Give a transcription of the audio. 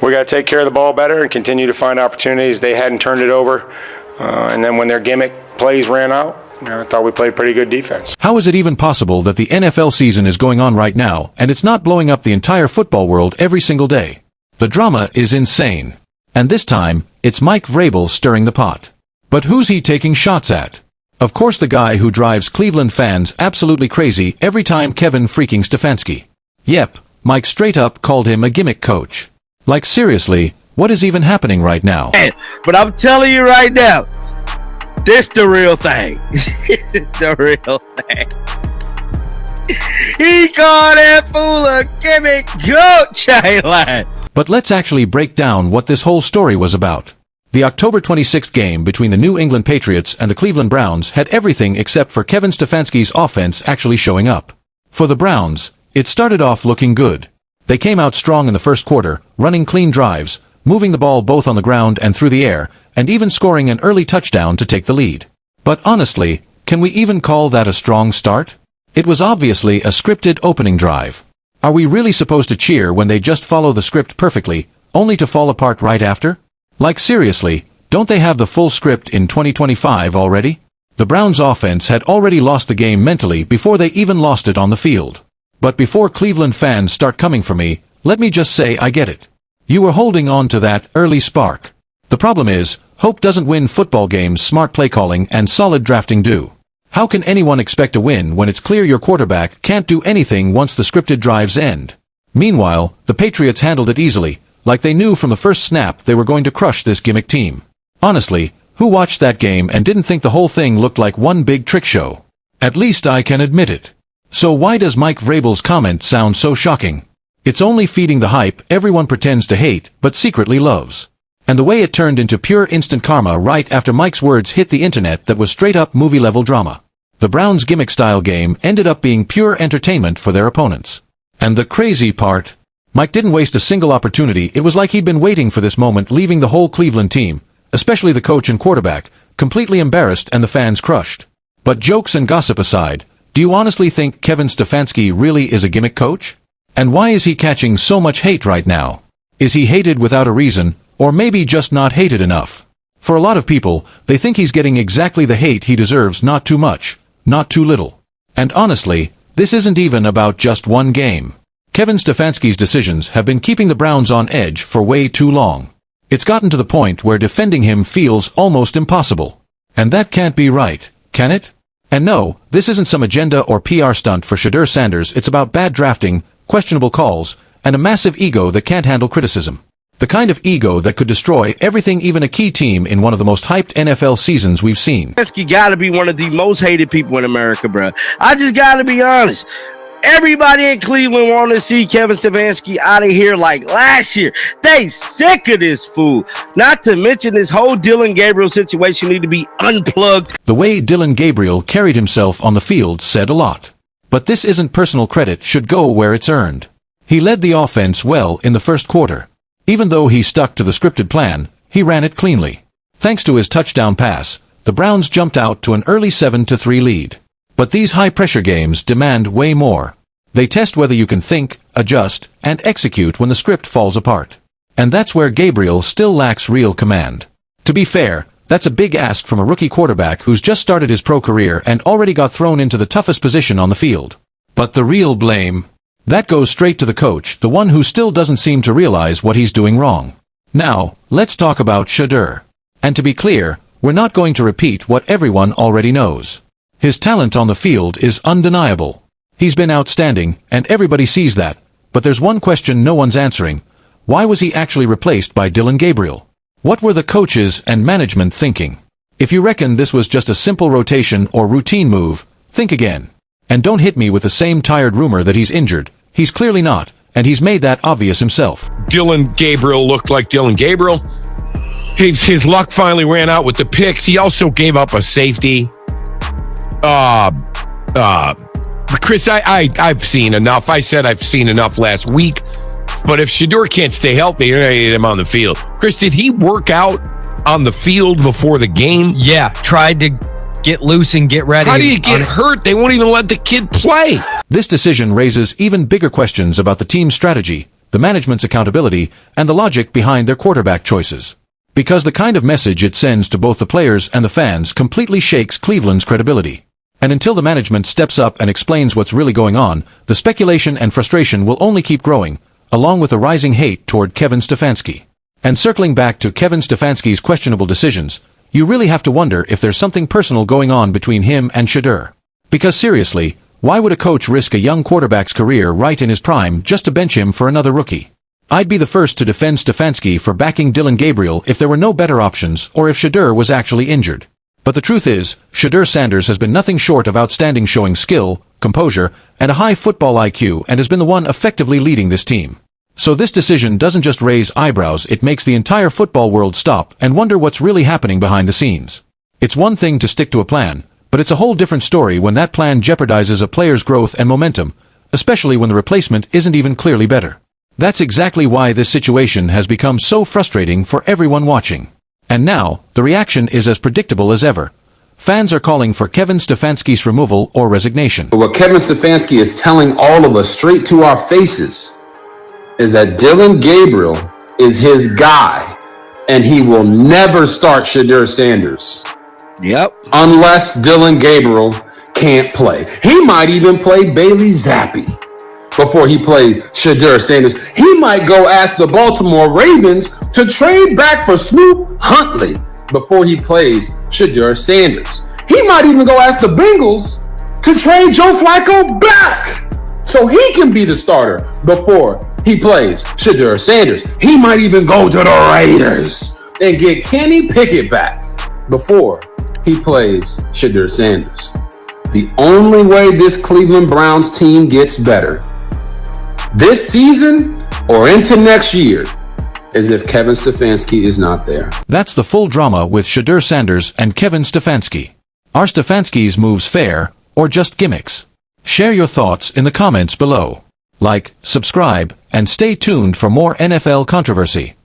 we got to take care of the ball better and continue to find opportunities. They hadn't turned it over. And then when their gimmick plays ran out, I thought we played pretty good defense. How is it even possible that the NFL season is going on right now and it's not blowing up the entire football world every single day? The drama is insane. And this time, it's Mike Vrabel stirring the pot. But who's he taking shots at? Of course the guy who drives Cleveland fans absolutely crazy every time, Kevin freaking Stefanski. Yep, Mike straight up called him a gimmick coach. Like seriously, what is even happening right now? But I'm telling you right now, this the real thing. This is the real thing. He called that fool a gimmick coach, I ain't lying. But let's actually break down what this whole story was about. The October 26th game between the New England Patriots and the Cleveland Browns had everything except for Kevin Stefanski's offense actually showing up. For the Browns, it started off looking good. They came out strong in the first quarter, running clean drives, moving the ball both on the ground and through the air, and even scoring an early touchdown to take the lead. But honestly, can we even call that a strong start? It was obviously a scripted opening drive. Are we really supposed to cheer when they just follow the script perfectly, only to fall apart right after? Like seriously, don't they have the full script in 2025 already? The Browns' offense had already lost the game mentally before they even lost it on the field. But before Cleveland fans start coming for me, let me just say I get it. You were holding on to that early spark. The problem is, hope doesn't win football games, smart play calling and solid drafting do. How can anyone expect to win when it's clear your quarterback can't do anything once the scripted drives end? Meanwhile, the Patriots handled it easily, like they knew from the first snap they were going to crush this gimmick team. Honestly, who watched that game and didn't think the whole thing looked like one big trick show? At least I can admit it. So why does Mike Vrabel's comment sound so shocking? It's only feeding the hype everyone pretends to hate but secretly loves. And the way it turned into pure instant karma right after Mike's words hit the internet, that was straight-up movie-level drama. The Browns' gimmick-style game ended up being pure entertainment for their opponents. And the crazy part, Mike didn't waste a single opportunity. It was like he'd been waiting for this moment, leaving the whole Cleveland team, especially the coach and quarterback, completely embarrassed and the fans crushed. But jokes and gossip aside, do you honestly think Kevin Stefanski really is a gimmick coach? And why is he catching so much hate right now? Is he hated without a reason, or maybe just not hated enough? For a lot of people, they think he's getting exactly the hate he deserves, not too much, not too little. And honestly, this isn't even about just one game. Kevin Stefanski's decisions have been keeping the Browns on edge for way too long. It's gotten to the point where defending him feels almost impossible. And that can't be right, can it? And no, this isn't some agenda or PR stunt for Shedeur Sanders. It's about bad drafting, questionable calls, and a massive ego that can't handle criticism. The kind of ego that could destroy everything, even a key team in one of the most hyped NFL seasons we've seen. Stefanski gotta be one of the most hated people in America, bro. I just gotta be honest. Everybody in Cleveland want to see Kevin Stefanski out of here like last year. They sick of this fool. Not to mention this whole Dylan Gabriel situation need to be unplugged. The way Dylan Gabriel carried himself on the field said a lot. But this isn't personal credit, should go where it's earned. He led the offense well in the first quarter. Even though he stuck to the scripted plan, he ran it cleanly. Thanks to his touchdown pass, the Browns jumped out to an early 7-3 lead. But these high-pressure games demand way more. They test whether you can think, adjust, and execute when the script falls apart. And that's where Gabriel still lacks real command. To be fair, that's a big ask from a rookie quarterback who's just started his pro career and already got thrown into the toughest position on the field. But the real blame, that goes straight to the coach, the one who still doesn't seem to realize what he's doing wrong. Now, let's talk about Shedeur. And to be clear, we're not going to repeat what everyone already knows. His talent on the field is undeniable. He's been outstanding, and everybody sees that. But there's one question no one's answering. Why was he actually replaced by Dylan Gabriel? What were the coaches and management thinking? If you reckon this was just a simple rotation or routine move, think again. And don't hit me with the same tired rumor that he's injured. He's clearly not, and he's made that obvious himself. Dylan Gabriel looked like Dylan Gabriel. His luck finally ran out with the picks. He also gave up a safety. Chris, I've seen enough. I said I've seen enough last week. But if Shedeur can't stay healthy, you're going to get him on the field. Chris, did he work out on the field before the game? Yeah, tried to get loose and get ready. How do you get hurt? They won't even let the kid play. This decision raises even bigger questions about the team's strategy. the management's accountability, and the logic behind their quarterback choices. Because the kind of message it sends to both the players and the fans completely shakes Cleveland's credibility. And until the management steps up and explains what's really going on, the speculation and frustration will only keep growing, along with a rising hate toward Kevin Stefanski. And circling back to Kevin Stefanski's questionable decisions, you really have to wonder if there's something personal going on between him and Shedeur. Because seriously, why would a coach risk a young quarterback's career right in his prime just to bench him for another rookie? I'd be the first to defend Stefanski for backing Dillon Gabriel if there were no better options or if Shedeur was actually injured. But the truth is, Shedeur Sanders has been nothing short of outstanding, showing skill, composure, and a high football IQ, and has been the one effectively leading this team. So this decision doesn't just raise eyebrows, it makes the entire football world stop and wonder what's really happening behind the scenes. It's one thing to stick to a plan, but it's a whole different story when that plan jeopardizes a player's growth and momentum, especially when the replacement isn't even clearly better. That's exactly why this situation has become so frustrating for everyone watching. And now, the reaction is as predictable as ever. Fans are calling for Kevin Stefanski's removal or resignation. But what Kevin Stefanski is telling all of us straight to our faces is that Dillon Gabriel is his guy, and he will never start Shedeur Sanders. Yep. Unless Dillon Gabriel can't play. He might even play Bailey Zappi before he plays Shedeur Sanders. He might go ask the Baltimore Ravens to trade back for Snoop Huntley before he plays Shedeur Sanders. He might even go ask the Bengals to trade Joe Flacco back so he can be the starter before he plays Shedeur Sanders. He might even go to the Raiders and get Kenny Pickett back before he plays Shedeur Sanders. The only way this Cleveland Browns team gets better this season or into next year is if Kevin Stefanski is not there. That's the full drama with Shedeur Sanders and Kevin Stefanski. Are Stefanski's moves fair or just gimmicks? Share your thoughts in the comments below. Like, subscribe, and stay tuned for more NFL controversy.